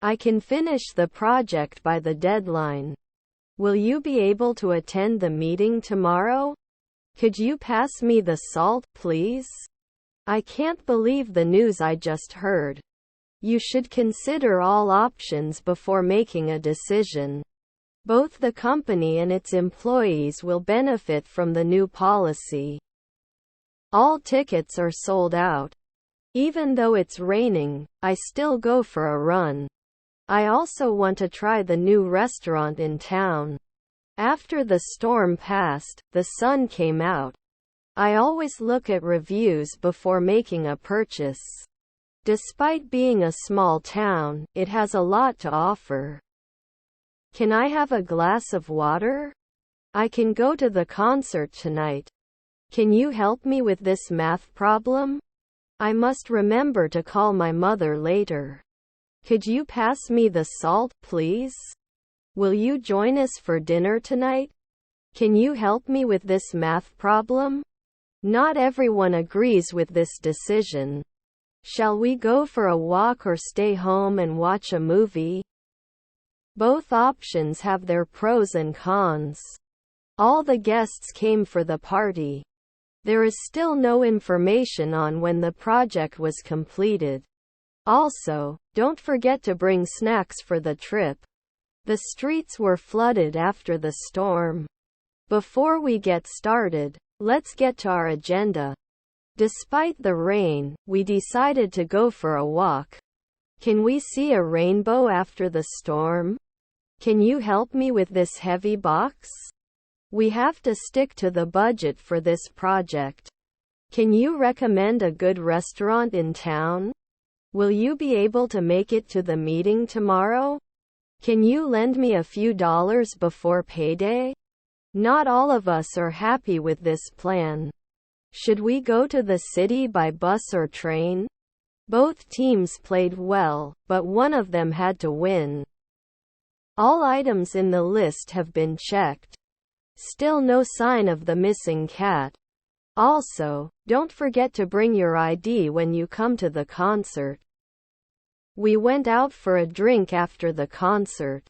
I can finish the project by the deadline. Will you be able to attend the meeting tomorrow? Could you pass me the salt, please? I can't believe the news I just heard. You should consider all options before making a decision. Both the company and its employees will benefit from the new policy. All tickets are sold out. Even though it's raining, I still go for a run. I also want to try the new restaurant in town. After the storm passed, the sun came out. I always look at reviews before making a purchase. Despite being a small town, it has a lot to offer. Can I have a glass of water? I can go to the concert tonight. Can you help me with this math problem? I must remember to call my mother later. Could you pass me the salt, please? Will you join us for dinner tonight? Can you help me with this math problem? Not everyone agrees with this decision. Shall we go for a walk or stay home and watch a movie? Both options have their pros and cons. All the guests came for the party. There is still no information on when the project was completed. Also, don't forget to bring snacks for the trip. The streets were flooded after the storm. Before we get started, let's get to our agenda. Despite the rain, we decided to go for a walk. Can we see a rainbow after the storm? Can you help me with this heavy box? We have to stick to the budget for this project. Can you recommend a good restaurant in town? Will you be able to make it to the meeting tomorrow? Can you lend me a few dollars before payday? Not all of us are happy with this plan. Should we go to the city by bus or train? Both teams played well, but one of them had to win. All items in the list have been checked. Still no sign of the missing cat. Also, don't forget to bring your ID when you come to the concert. We went out for a drink after the concert.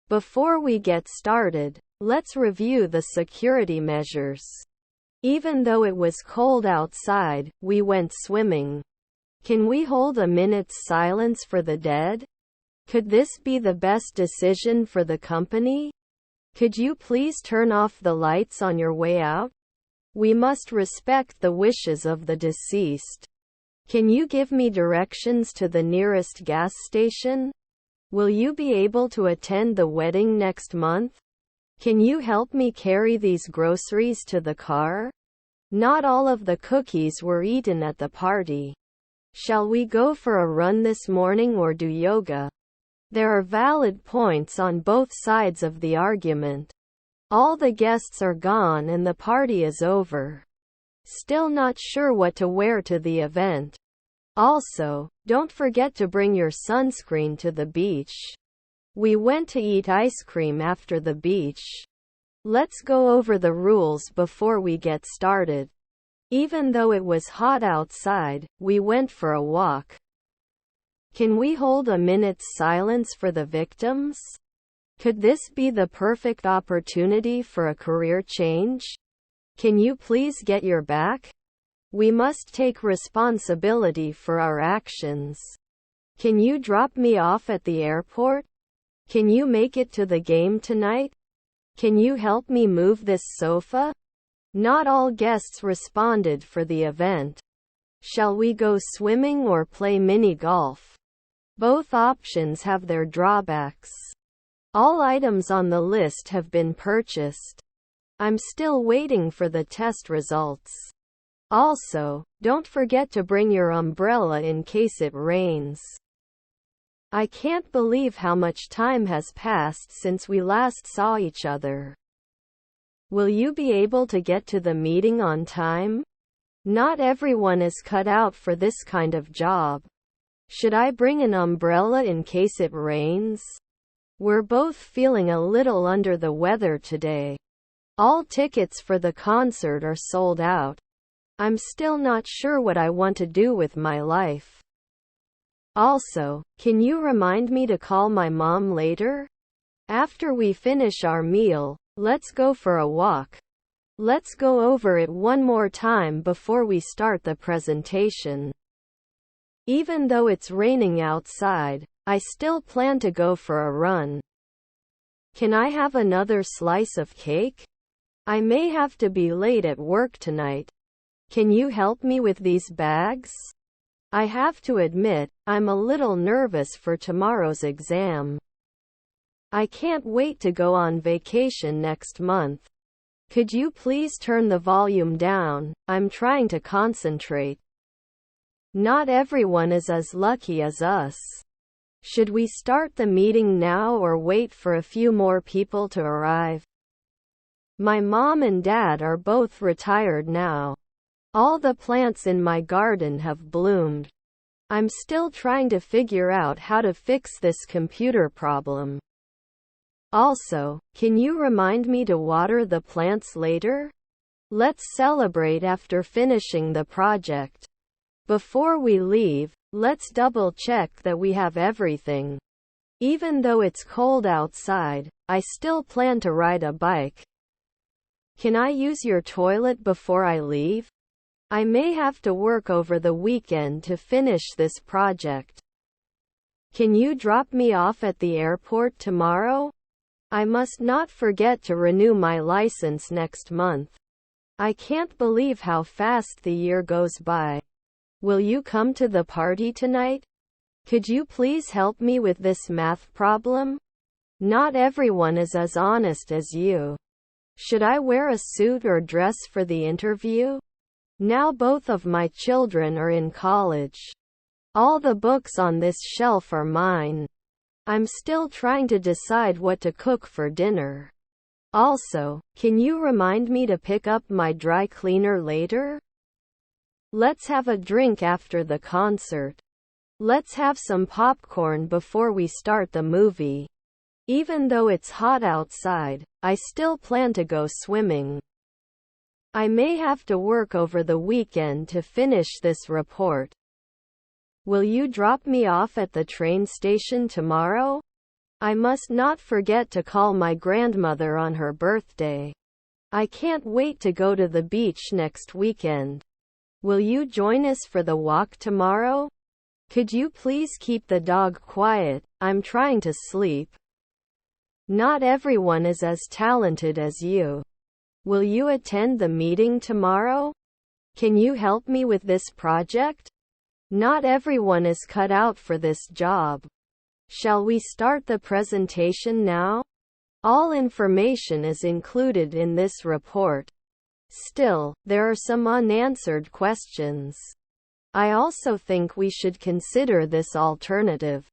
Before we get started, let's review the security measures. Even though it was cold outside, we went swimming. Can we hold a minute's silence for the dead? Could this be the best decision for the company? Could you please turn off the lights on your way out? We must respect the wishes of the deceased. Can you give me directions to the nearest gas station? Will you be able to attend the wedding next month? Can you help me carry these groceries to the car? Not all of the cookies were eaten at the party. Shall we go for a run this morning or do yoga? There are valid points on both sides of the argument. All the guests are gone and the party is over. Still not sure what to wear to the event. Also, don't forget to bring your sunscreen to the beach. We went to eat ice cream after the beach. Let's go over the rules before we get started. Even though it was hot outside, we went for a walk. Can we hold a minute's silence for the victims? Could this be the perfect opportunity for a career change? Can you please get your back? We must take responsibility for our actions. Can you drop me off at the airport? Can you make it to the game tonight? Can you help me move this sofa? Not all guests responded for the event. Shall we go swimming or play mini golf? Both options have their drawbacks. All items on the list have been purchased. I'm still waiting for the test results. Also, don't forget to bring your umbrella in case it rains. I can't believe how much time has passed since we last saw each other. Will you be able to get to the meeting on time? Not everyone is cut out for this kind of job. Should I bring an umbrella in case it rains? We're both feeling a little under the weather today. All tickets for the concert are sold out. I'm still not sure what I want to do with my life. Also, can you remind me to call my mom later? After we finish our meal, let's go for a walk. Let's go over it one more time before we start the presentation. Even though it's raining outside, I still plan to go for a run. Can I have another slice of cake? I may have to be late at work tonight. Can you help me with these bags? I have to admit, I'm a little nervous for tomorrow's exam. I can't wait to go on vacation next month. Could you please turn the volume down? I'm trying to concentrate. Not everyone is as lucky as us. Should we start the meeting now or wait for a few more people to arrive? My mom and dad are both retired now. All the plants in my garden have bloomed. I'm still trying to figure out how to fix this computer problem. Also, can you remind me to water the plants later? Let's celebrate after finishing the project. Before we leave, let's double-check that we have everything. Even though it's cold outside, I still plan to ride a bike. Can I use your toilet before I leave? I may have to work over the weekend to finish this project. Can you drop me off at the airport tomorrow? I must not forget to renew my license next month. I can't believe how fast the year goes by. Will you come to the party tonight? Could you please help me with this math problem? Not everyone is as honest as you. Should I wear a suit or dress for the interview? Now both of my children are in college. All the books on this shelf are mine. I'm still trying to decide what to cook for dinner. Also, can you remind me to pick up my dry cleaner later? Let's have a drink after the concert. Let's have some popcorn before we start the movie. Even though it's hot outside, I still plan to go swimming. I may have to work over the weekend to finish this report. Will you drop me off at the train station tomorrow? I must not forget to call my grandmother on her birthday. I can't wait to go to the beach next weekend. Will you join us for the walk tomorrow? Could you please keep the dog quiet? I'm trying to sleep. Not everyone is as talented as you. Will you attend the meeting tomorrow? Can you help me with this project? Not everyone is cut out for this job. Shall we start the presentation now? All information is included in this report. Still, there are some unanswered questions. I also think we should consider this alternative.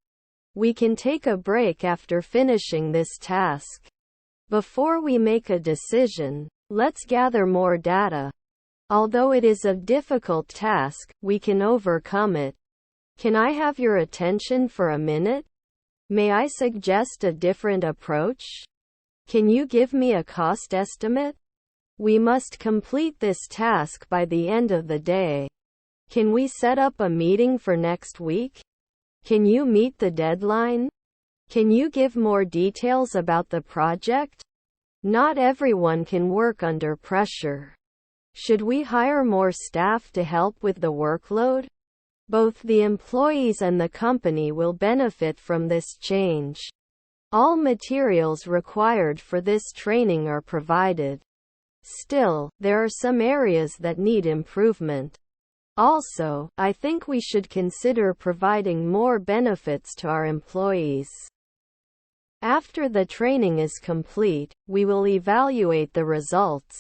We can take a break after finishing this task. Before we make a decision, let's gather more data. Although it is a difficult task, we can overcome it. Can I have your attention for a minute? May I suggest a different approach? Can you give me a cost estimate? We must complete this task by the end of the day. Can we set up a meeting for next week? Can you meet the deadline? Can you give more details about the project? Not everyone can work under pressure. Should we hire more staff to help with the workload? Both the employees and the company will benefit from this change. All materials required for this training are provided. Still, there are some areas that need improvement. Also, I think we should consider providing more benefits to our employees. After the training is complete, we will evaluate the results.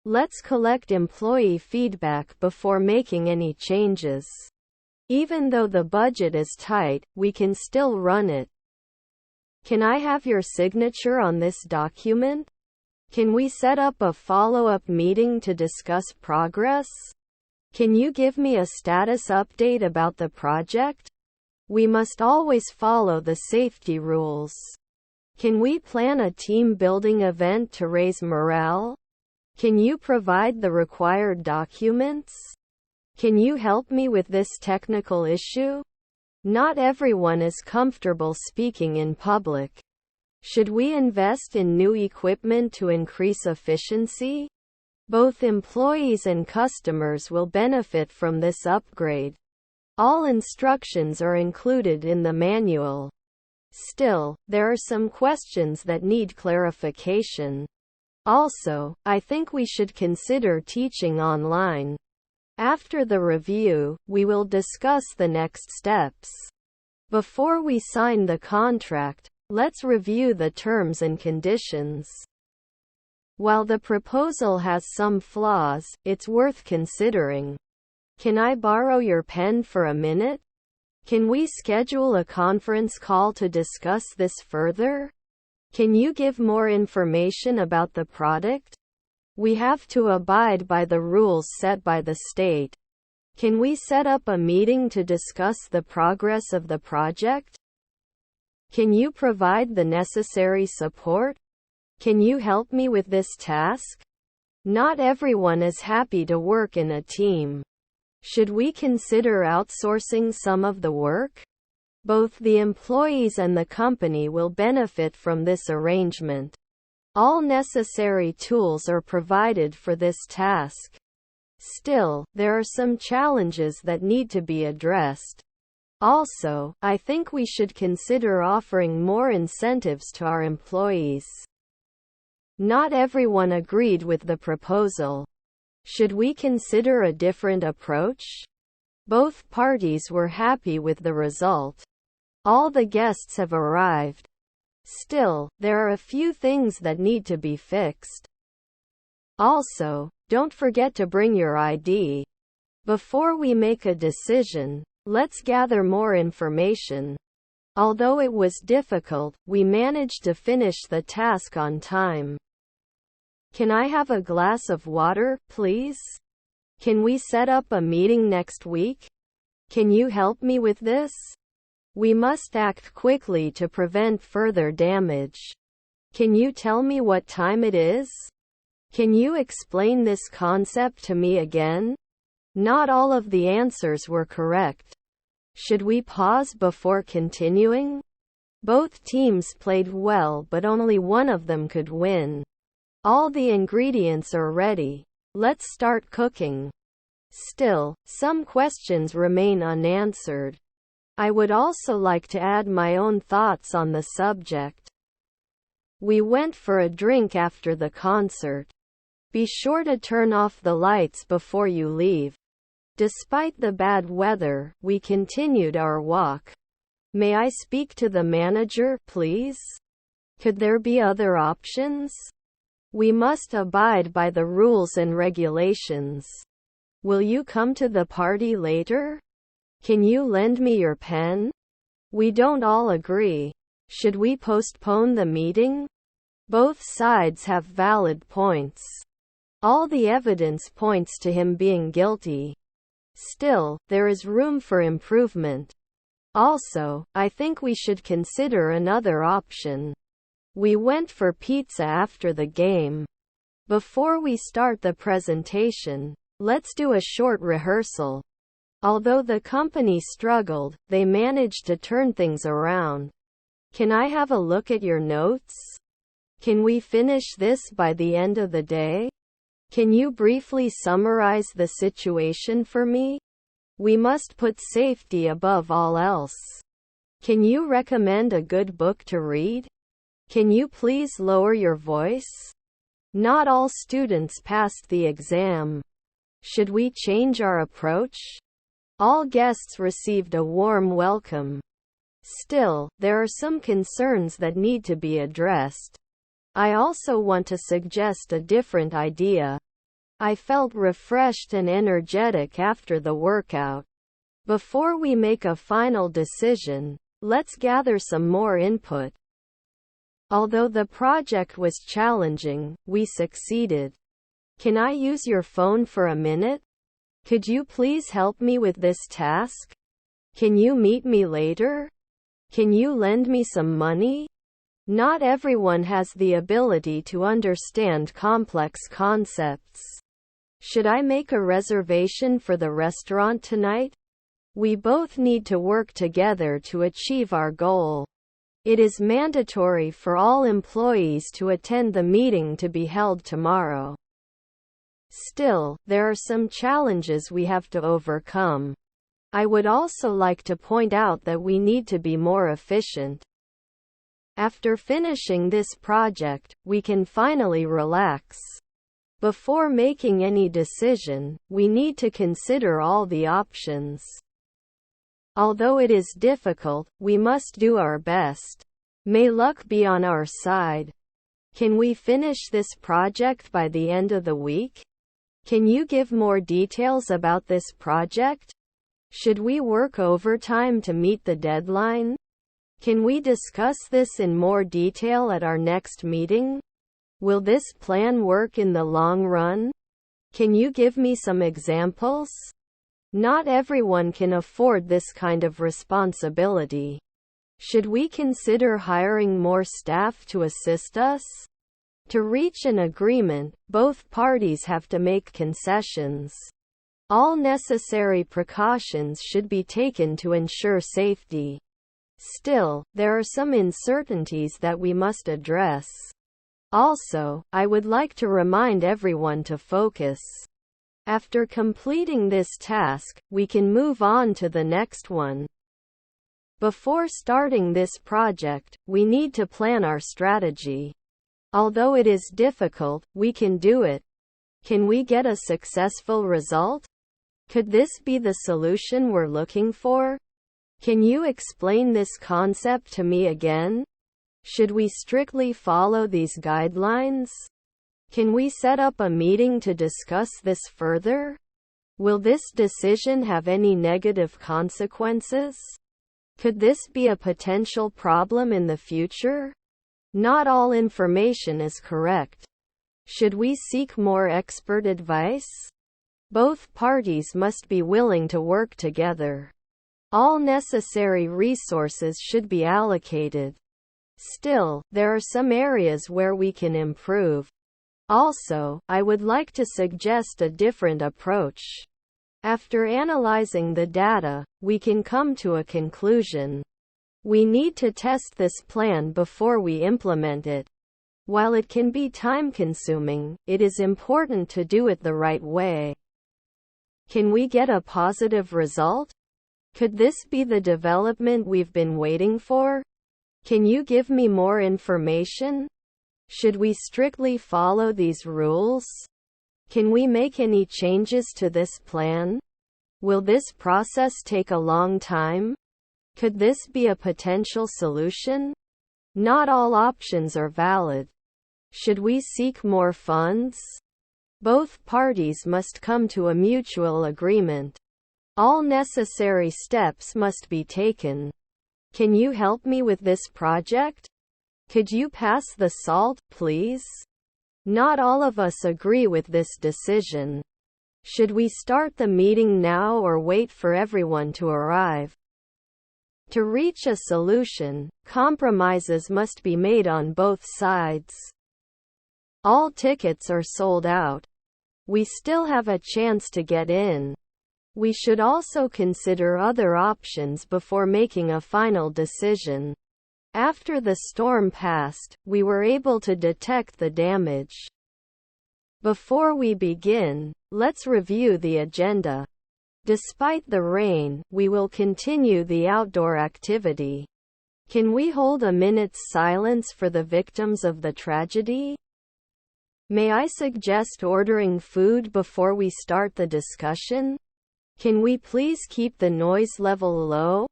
Let's collect employee feedback before making any changes. Even though the budget is tight, we can still run it. Can I have your signature on this document? Can we set up a follow-up meeting to discuss progress? Can you give me a status update about the project? We must always follow the safety rules. Can we plan a team-building event to raise morale? Can you provide the required documents? Can you help me with this technical issue? Not everyone is comfortable speaking in public. Should we invest in new equipment to increase efficiency? Both employees and customers will benefit from this upgrade. All instructions are included in the manual. Still, there are some questions that need clarification. Also, I think we should consider teaching online. After the review, we will discuss the next steps. Before we sign the contract, let's review the terms and conditions. While the proposal has some flaws, it's worth considering. Can I borrow your pen for a minute? Can we schedule a conference call to discuss this further? Can you give more information about the product? We have to abide by the rules set by the state. Can we set up a meeting to discuss the progress of the project? Can you provide the necessary support? Can you help me with this task? Not everyone is happy to work in a team. Should we consider outsourcing some of the work? Both the employees and the company will benefit from this arrangement. All necessary tools are provided for this task. Still, there are some challenges that need to be addressed. Also, I think we should consider offering more incentives to our employees. Not everyone agreed with the proposal. Should we consider a different approach? Both parties were happy with the result. All the guests have arrived. Still, there are a few things that need to be fixed. Also, don't forget to bring your ID. Before we make a decision, let's gather more information. Although it was difficult, we managed to finish the task on time. Can I have a glass of water, please? Can we set up a meeting next week? Can you help me with this? We must act quickly to prevent further damage. Can you tell me what time it is? Can you explain this concept to me again? Not all of the answers were correct. Should we pause before continuing? Both teams played well, but only one of them could win. All the ingredients are ready. Let's start cooking. Still, some questions remain unanswered. I would also like to add my own thoughts on the subject. We went for a drink after the concert. Be sure to turn off the lights before you leave. Despite the bad weather, we continued our walk. May I speak to the manager, please? Could there be other options? We must abide by the rules and regulations. Will you come to the party later? Can you lend me your pen? We don't all agree. Should we postpone the meeting? Both sides have valid points. All the evidence points to him being guilty. Still, there is room for improvement. Also, I think we should consider another option. We went for pizza after the game. Before we start the presentation, let's do a short rehearsal. Although the company struggled, they managed to turn things around. Can I have a look at your notes? Can we finish this by the end of the day? Can you briefly summarize the situation for me? We must put safety above all else. Can you recommend a good book to read? Can you please lower your voice? Not all students passed the exam. Should we change our approach? All guests received a warm welcome. Still, there are some concerns that need to be addressed. I also want to suggest a different idea. I felt refreshed and energetic after the workout. Before we make a final decision, let's gather some more input. Although the project was challenging, we succeeded. Can I use your phone for a minute? Could you please help me with this task? Can you meet me later? Can you lend me some money? Not everyone has the ability to understand complex concepts. Should I make a reservation for the restaurant tonight? We both need to work together to achieve our goal. It is mandatory for all employees to attend the meeting to be held tomorrow. Still, there are some challenges we have to overcome. I would also like to point out that we need to be more efficient. After finishing this project, we can finally relax. Before making any decision, we need to consider all the options. Although it is difficult, we must do our best. May luck be on our side. Can we finish this project by the end of the week? Can you give more details about this project? Should we work overtime to meet the deadline? Can we discuss this in more detail at our next meeting? Will this plan work in the long run? Can you give me some examples? Not everyone can afford this kind of responsibility. Should we consider hiring more staff to assist us? To reach an agreement, both parties have to make concessions. All necessary precautions should be taken to ensure safety. Still, there are some uncertainties that we must address. Also, I would like to remind everyone to focus. After completing this task, we can move on to the next one. Before starting this project, we need to plan our strategy. Although it is difficult, we can do it. Can we get a successful result? Could this be the solution we're looking for? Can you explain this concept to me again? Should we strictly follow these guidelines? Can we set up a meeting to discuss this further? Will this decision have any negative consequences? Could this be a potential problem in the future? Not all information is correct. Should we seek more expert advice? Both parties must be willing to work together. All necessary resources should be allocated. Still, there are some areas where we can improve. Also, I would like to suggest a different approach. After analyzing the data, we can come to a conclusion. We need to test this plan before we implement it. While it can be time-consuming, it is important to do it the right way. Can we get a positive result? Could this be the development we've been waiting for? Can you give me more information? Should we strictly follow these rules? Can we make any changes to this plan? Will this process take a long time? Could this be a potential solution? Not all options are valid. Should we seek more funds? Both parties must come to a mutual agreement. All necessary steps must be taken. Can you help me with this project? Could you pass the salt, please? Not all of us agree with this decision. Should we start the meeting now or wait for everyone to arrive? To reach a solution, compromises must be made on both sides. All tickets are sold out. We still have a chance to get in. We should also consider other options before making a final decision. After the storm passed, we were able to detect the damage. Before we begin, let's review the agenda. Despite the rain, we will continue the outdoor activity. Can we hold a minute's silence for the victims of the tragedy? May I suggest ordering food before we start the discussion? Can we please keep the noise level low?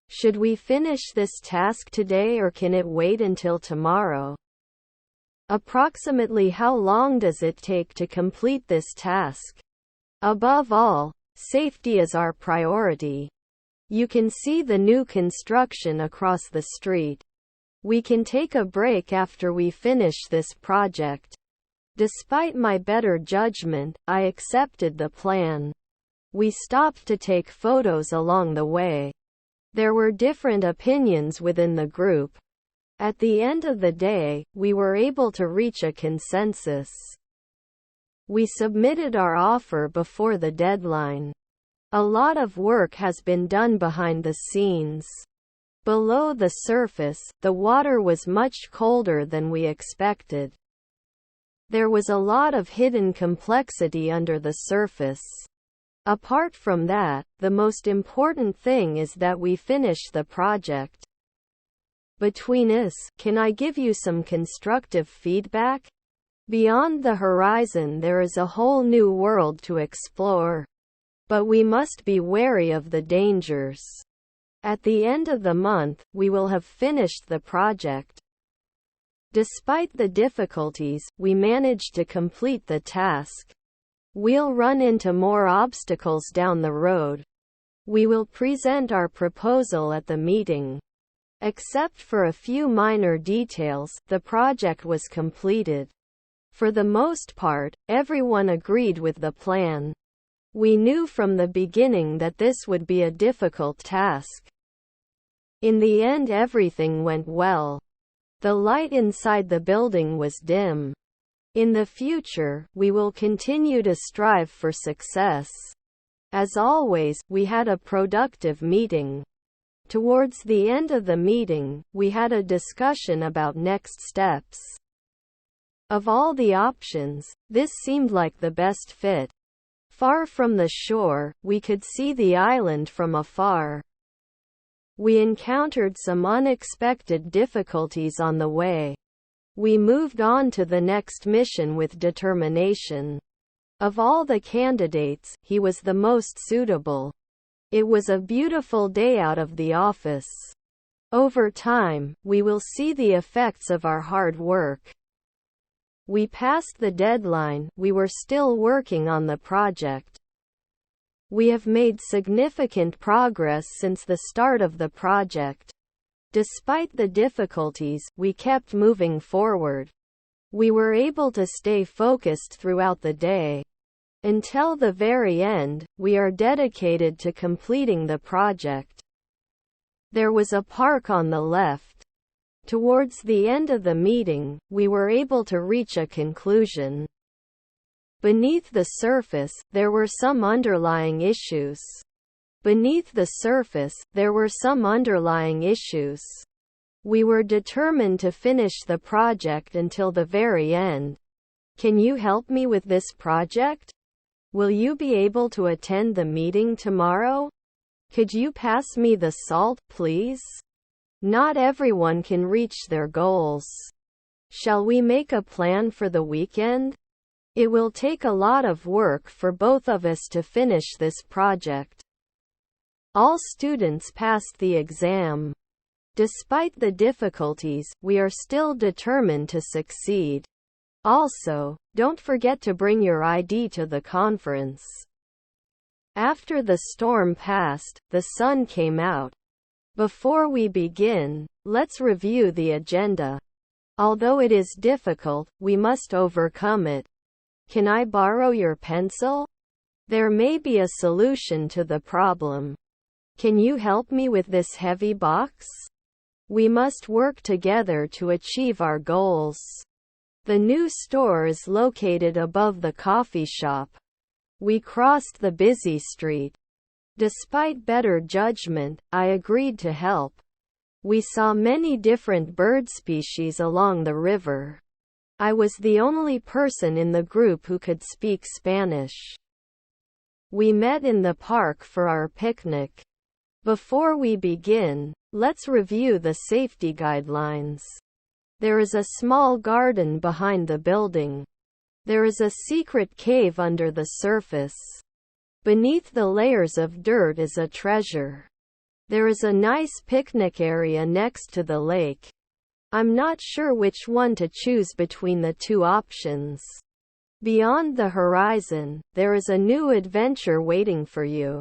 Should we finish this task today or can it wait until tomorrow? Approximately how long does it take to complete this task? Above all, safety is our priority. You can see the new construction across the street. We can take a break after we finish this project. Despite my better judgment, I accepted the plan. We stopped to take photos along the way. There were different opinions within the group. At the end of the day, we were able to reach a consensus. We submitted our offer before the deadline. A lot of work has been done behind the scenes. Below the surface, the water was much colder than we expected. There was a lot of hidden complexity under the surface. Apart from that, the most important thing is that we finish the project. Between us, can I give you some constructive feedback? Beyond the horizon there is a whole new world to explore. But we must be wary of the dangers. At the end of the month, we will have finished the project. Despite the difficulties, we managed to complete the task. We'll run into more obstacles down the road. We will present our proposal at the meeting. Except for a few minor details, the project was completed. For the most part, everyone agreed with the plan. We knew from the beginning that this would be a difficult task. In the end, everything went well. The light inside the building was dim. In the future, we will continue to strive for success. As always, we had a productive meeting. Towards the end of the meeting, we had a discussion about next steps. Of all the options, this seemed like the best fit. Far from the shore, we could see the island from afar. We encountered some unexpected difficulties on the way. We moved on to the next mission with determination. Of all the candidates, he was the most suitable. It was a beautiful day out of the office. Over time, we will see the effects of our hard work. We passed the deadline, we were still working on the project. We have made significant progress since the start of the project. Despite the difficulties, we kept moving forward. We were able to stay focused throughout the day. Until the very end, we are dedicated to completing the project. There was a park on the left. Towards the end of the meeting, we were able to reach a conclusion. Beneath the surface, there were some underlying issues. Beneath the surface, there were some underlying issues. We were determined to finish the project until the very end. Can you help me with this project? Will you be able to attend the meeting tomorrow? Could you pass me the salt, please? Not everyone can reach their goals. Shall we make a plan for the weekend? It will take a lot of work for both of us to finish this project. All students passed the exam. Despite the difficulties, we are still determined to succeed. Also, don't forget to bring your ID to the conference. After the storm passed, the sun came out. Before we begin, let's review the agenda. Although it is difficult, we must overcome it. Can I borrow your pencil? There may be a solution to the problem. Can you help me with this heavy box? We must work together to achieve our goals. The new store is located above the coffee shop. We crossed the busy street. Despite better judgment, I agreed to help. We saw many different bird species along the river. I was the only person in the group who could speak Spanish. We met in the park for our picnic. Before we begin, let's review the safety guidelines. There is a small garden behind the building. There is a secret cave under the surface. Beneath the layers of dirt is a treasure. There is a nice picnic area next to the lake. I'm not sure which one to choose between the two options. Beyond the horizon, there is a new adventure waiting for you.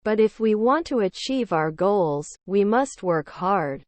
But if we want to achieve our goals, we must work hard.